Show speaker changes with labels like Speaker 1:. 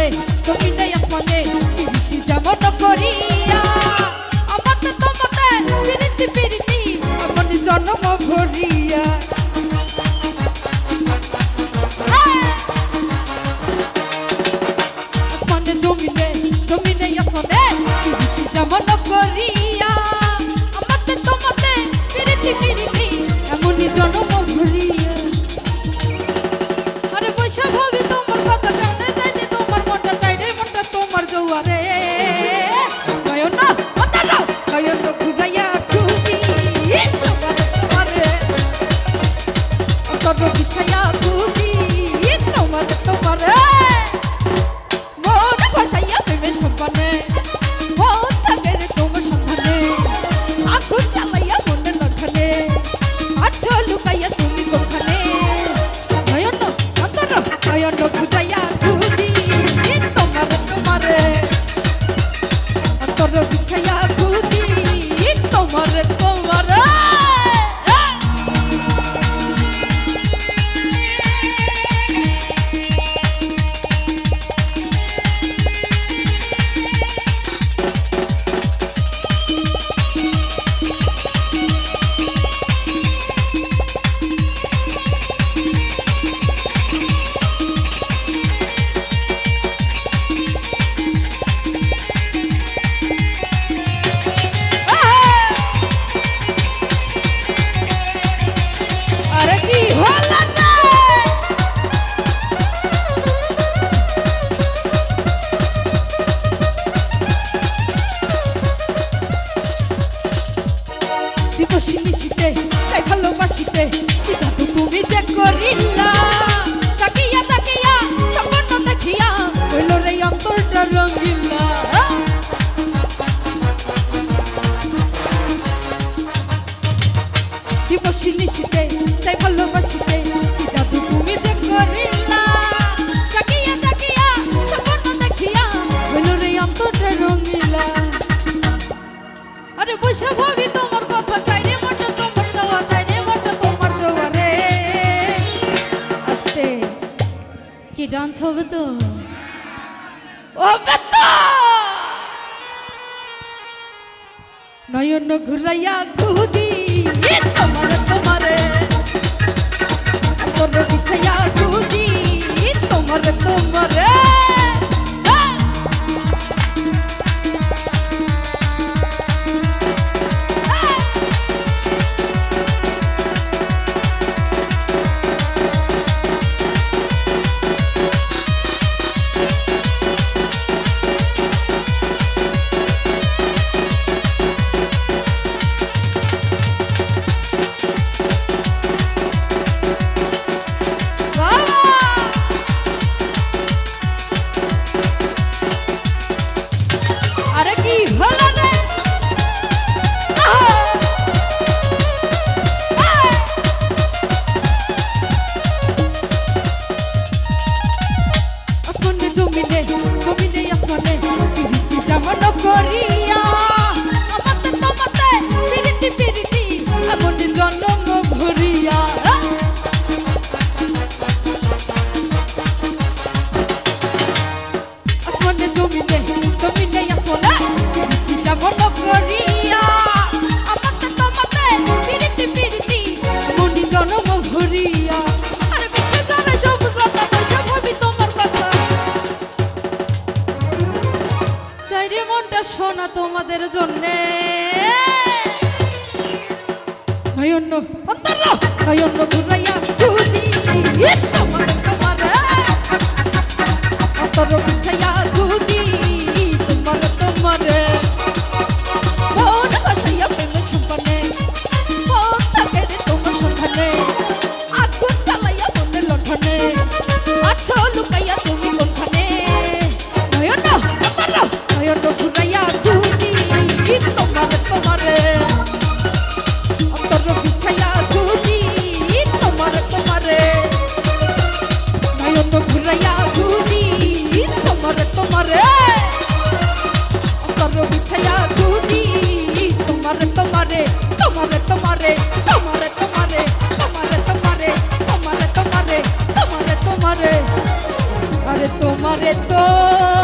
Speaker 1: জমিনে জমিনে আসমানে পিরিতি যেমন করিয়া আমাতে তোমাতে পিরিতি পিরিতি এমন জন্ম ভরিয়া আসমানে জমিনে জমিনে আসমানে পিরিতি যেমন করিয়া আমাতে তোমাতে পিরিতি পিরিতি এমন জন্ম ভরিয়া আরে বৈশা ভাবি তোমার কথা জানে যাইতে তোমার মনটা চাইরে মনটা তোমার জোয়ারে কয়ো না ওতারা কয়ো না ঘুরাইয়া খুঁজি তোমার তোমারে ওতারা বিছাইয়া খুঁজি তোমার তোমারে মন ভাসাইয়া প্রেমের সম্পানে মন থাকে রে তোমার সন্ধানে আগুন জ্বালাইয়া মনের লক্ষণে আচ্ছা লুকাইয়া তুমি কোখানে কয়ন খুঁজাইয়া খুঁজি তোমার তোমারে তোর বিছাইয়া খুঁজি তোমার তোমারে দিবসিনিশিতে তাই ভালোবাসিতে কি জাদু তুমি যে করিলা তাকিয়া তাকিয়া সম্পন্ন দেখিয়া হইল রে অন্তরটা রঙিলা দিবসিনিশিতে তাই ভালোবাসিতে কি জাদু তুমি যে করিলা তাকিয়া তাকিয়া সম্পন্ন দেখিয়া হইল রে অন্তরটা রঙিলা আরে বৈশা ভাবি তোমার কথা চাইরে মনটা তোমার দেওয়া চাইরে মনটা তোমার জোয়ারে আস্তে কি ডান্স হবে তো ও বেটা নয়ন ঘুরাইয়া খুঁজি তোমার তোমারে তোর বিছাইয়া খুঁজি তোমার তোমারে করিয়া আমাতে তোমাতে পিরিতি পিরিতি এমন জন্ম ভরিয়া আসমানে জমিনে জমিনে আসমানে পিরিতি যেমন করিয়া আমাতে তোমাতে পিরিতি পিরিতি এমন জন্ম ভরিয়া আরে বিকে জানে সবুজ লতা বৈশা ভাবি তোমার কথা চাইরে মনটা শোনা তোমাদের জন্যে নয়ন অন্তর নয়ন ঘুরাইয়া খুঁজি তোমার তোমারে অন্তর বিছাইয়া খুঁজি তোমার তোমারে মন ভাসাইয়া প্রেমের সম্পানে মন থাকে রে তোমার সন্ধানে আগুন জ্বালাইয়া মনের লক্ষণে আচ্ছা লুকাইয়া তুমি কোনখানে নয়ন অন্তর নয়ন ঘুরাইয়া খুঁজি তোমার তোমারে অন্তর বিছাইয়া খুঁজি তোমার তোমারে নয়ন ঘুরাইয়া খুঁজি তোমার তোমারে রে তোর